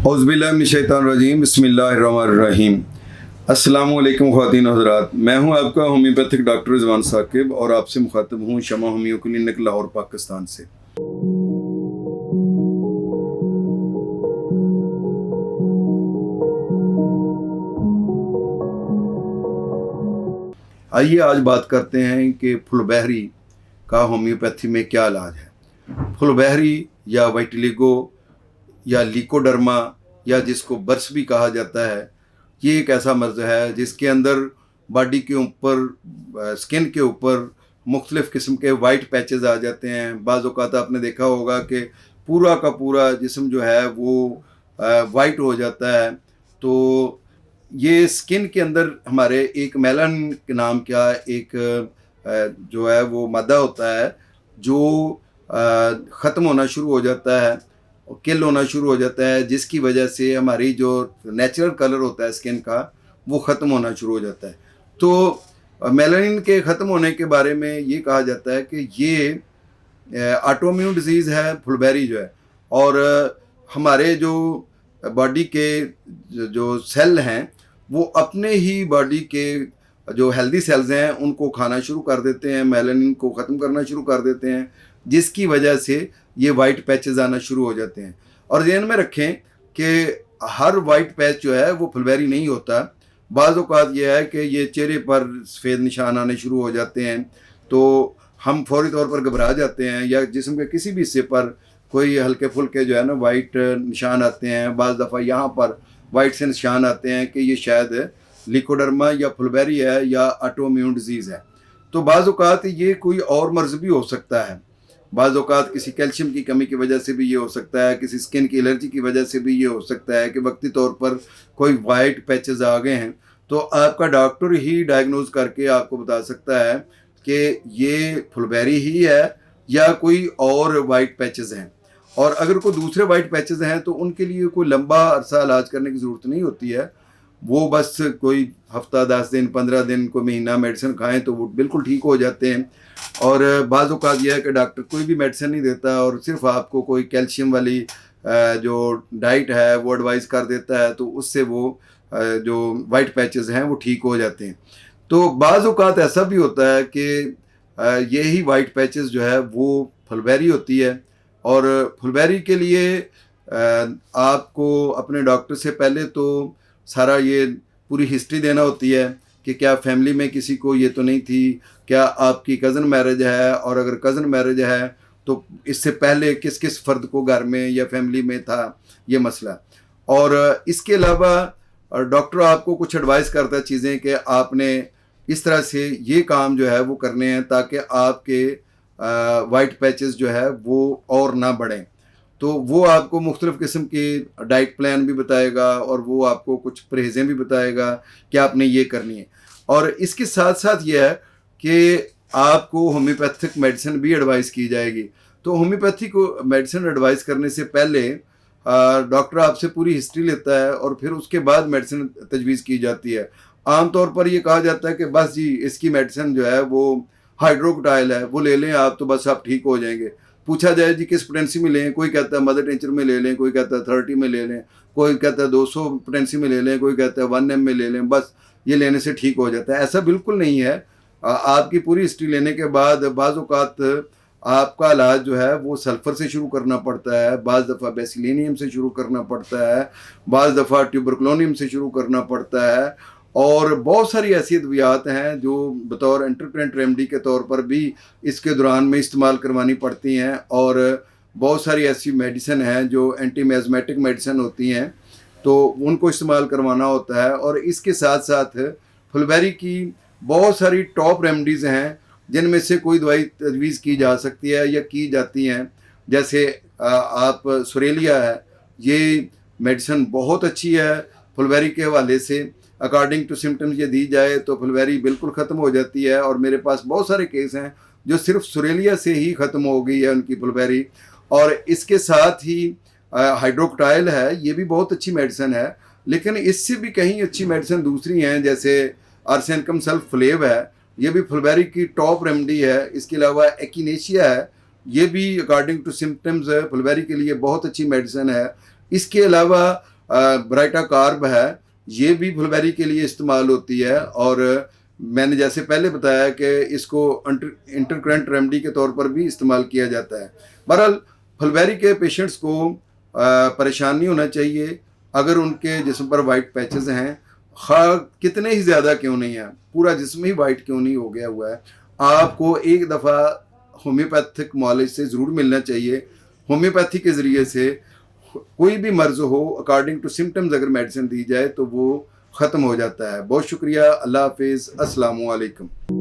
औज़ुबिल्लाहिमिनश्शैतानिर्रजीम बिस्मिल्लाहिर्रहमानिर्रहीम। अस्सलाम वालेकुम ख़वातीन हज़रात, मैं हूं आपका होम्योपैथिक डॉक्टर रिज़वान साकिब और आपसे मुखातब हूं शमा होम्यो क्लिनिक लाहौर पाकिस्तान से। आइए आज बात करते हैं कि फुलबहरी का होम्योपैथी में क्या इलाज है। फुलबहरी या वाइटिलिगो या लिकोडर्मा या जिसको बर्स भी कहा जाता है, ये एक ऐसा मर्ज़ है जिसके अंदर बॉडी के ऊपर स्किन के ऊपर मुख्तलिफ़ किस्म के वाइट पैचेस आ जाते हैं। बाज़ औक़ात आपने देखा होगा कि पूरा का पूरा जिस्म जो है वो वाइट हो जाता है। तो ये स्किन के अंदर हमारे एक मेलानिन के नाम का एक जो है वो मादा होता है जो ख़त्म होना शुरू हो जाता है, किल होना शुरू हो जाता है, जिसकी वजह से हमारी जो नेचुरल कलर होता है स्किन का वो ख़त्म होना शुरू हो जाता है। तो मेलानिन के ख़त्म होने के बारे में ये कहा जाता है कि ये ऑटोइम्यून डिजीज़ है फुलबहरी जो है, और हमारे जो बॉडी के जो सेल हैं वो अपने ही बॉडी के जो हेल्दी सेल्स हैं उनको खाना शुरू कर देते हैं, मेलानिन को ख़त्म करना शुरू कर देते हैं, जिसकी वजह से ये वाइट पैचेस आना शुरू हो जाते हैं। और ध्यान में रखें कि हर वाइट पैच जो है वो फुलबहरी नहीं होता। बाज़ औक़ात ये है कि ये चेहरे पर सफ़ेद निशान आने शुरू हो जाते हैं, तो हम फौरी तौर पर घबरा जाते हैं, या जिस्म के किसी भी हिस्से पर कोई हल्के फुल्के जो है ना वाइट निशान आते हैं। बाज़ दफ़ा यहाँ पर वाइट से निशान आते हैं कि ये शायद लिकोडर्मा या फुलबहरी है या ऑटोइम्यून डिजीज़ है। तो बाज़ औक़ात ये कोई और मर्ज़ भी हो सकता है, बाज़ औक़ात किसी कैल्शियम की कमी की वजह से भी ये हो सकता है, किसी स्किन की एलर्जी की वजह से भी ये हो सकता है कि वक्ती तौर पर कोई वाइट पैचेस आ गए हैं। तो आपका डॉक्टर ही डायग्नोज करके आपको बता सकता है कि ये फुलबहरी ही है या कोई और वाइट पैचेस हैं। और अगर कोई दूसरे वाइट पैचेस हैं तो उनके लिए कोई लंबा अरसा इलाज करने की ज़रूरत नहीं होती है। वो बस कोई हफ्ता 10 दिन 15 दिन कोई महीना मेडिसिन खाएं तो वो बिल्कुल ठीक हो जाते हैं। और बाज़ औक़ात यह है कि डॉक्टर कोई भी मेडिसिन नहीं देता और सिर्फ आपको कोई कैल्शियम वाली जो डाइट है वो एडवाइस कर देता है, तो उससे वो जो वाइट पैचेस हैं वो ठीक हो जाते हैं। तो बाज़ औक़ात ऐसा भी होता है कि यही वाइट पैचेस जो है वो फुलबहरी होती है। और फुलबहरी के लिए आपको अपने डॉक्टर से पहले तो सारा ये पूरी हिस्ट्री देना होती है कि क्या फैमिली में किसी को ये तो नहीं थी, क्या आपकी कज़न मैरिज है, और अगर कज़न मैरिज है तो इससे पहले किस किस फ़र्द को घर में या फैमिली में था ये मसला। और इसके अलावा डॉक्टर आपको कुछ एडवाइस करता है चीज़ें कि आपने इस तरह से ये काम जो है वो करने हैं ताकि आपके वाइट पैचेस जो है वो और ना बढ़ें। तो वो आपको मुख्तलिफ़ किस्म की डाइट प्लान भी बताएगा और वो आपको कुछ परहेज़ें भी बताएगा कि आपने ये करनी है। और इसके साथ साथ ये है कि आपको होम्योपैथिक मेडिसिन भी एडवाइस की जाएगी। तो होम्योपैथी को मेडिसिन एडवाइस करने से पहले डॉक्टर आपसे पूरी हिस्ट्री लेता है और फिर उसके बाद मेडिसिन तजवीज़ की जाती है। आम तौर पर ये कहा जाता है कि बस जी इसकी मेडिसिन जो है वो हाइड्रोक्टाइल है, वो ले लें आप तो बस आप ठीक हो जाएंगे। पूछा जाए जी किस पोटेंसी में लें, कोई कहता है मदर टिंचर में ले लें, कोई कहता है 30 में ले लें, कोई कहता है 200 पोटेंसी में ले लें, कोई कहता है 1 m में ले लें, बस ये लेने से ठीक हो जाता है। ऐसा बिल्कुल नहीं है। आपकी पूरी हिस्ट्री लेने के बाद बाज़ औक़ात आपका इलाज जो है वो सल्फ़र से शुरू करना पड़ता है, बाज़ दफ़ा बेसिलिनियम से शुरू करना पड़ता है, बाज़ दफ़ा ट्यूबरकुलोनियम से शुरू करना पड़ता है, और बहुत सारी ऐसी अद्वियात हैं जो बतौर इंटरकरेंट रेमेडी के तौर पर भी इसके दौरान में इस्तेमाल करवानी पड़ती हैं। और बहुत सारी ऐसी मेडिसिन हैं जो एंटी मेज़मेटिक मेडिसिन होती हैं, तो उनको इस्तेमाल करवाना होता है। और इसके साथ साथ फुलबहरी की बहुत सारी टॉप रेमेडीज़ हैं जिनमें से कोई दवाई तजवीज़ की जा सकती है या की जाती हैं। जैसे आप सुरेलिया है, ये मेडिसिन बहुत अच्छी है फुलबहरी के हवाले से। अकॉर्डिंग टू सिम्टम्स ये दी जाए तो फुलबहरी बिल्कुल ख़त्म हो जाती है, और मेरे पास बहुत सारे केस हैं जो सिर्फ सुरेलिया से ही ख़त्म हो गई है उनकी फुलबहरी। और इसके साथ ही हाइड्रोक्टाइल है, ये भी बहुत अच्छी मेडिसिन है, लेकिन इससे भी कहीं अच्छी मेडिसिन दूसरी हैं, जैसे आर्सेनिकम सल्फोफ्लेव है, ये भी फुलबहरी की टॉप रेमेडी है। इसके अलावा एकिनेशिया है, ये भी अकॉर्डिंग टू सिम्टम्स फुलबहरी के लिए बहुत अच्छी मेडिसिन है। इसके अलावा ब्राइटा कार्ब है, ये भी फुलबेरी के लिए इस्तेमाल होती है। और मैंने जैसे पहले बताया कि इसको इंटरकरेंट रेमेडी के तौर पर भी इस्तेमाल किया जाता है। बहरहाल फुलबेरी के पेशेंट्स को परेशान नहीं होना चाहिए। अगर उनके जिस्म पर वाइट पैचेस हैं, खा कितने ही ज़्यादा क्यों नहीं है, पूरा जिस्म ही वाइट क्यों नहीं हो गया हुआ है, आपको एक दफ़ा होम्योपैथिक मॉलेज से ज़रूर मिलना चाहिए। होम्योपैथी के ज़रिए से कोई भी मर्ज़ हो, अकॉर्डिंग टू सिम्टम्स अगर मेडिसिन दी जाए तो वो ख़त्म हो जाता है। बहुत शुक्रिया। अल्लाह हाफिज़। अस्सलामु अलैकुम।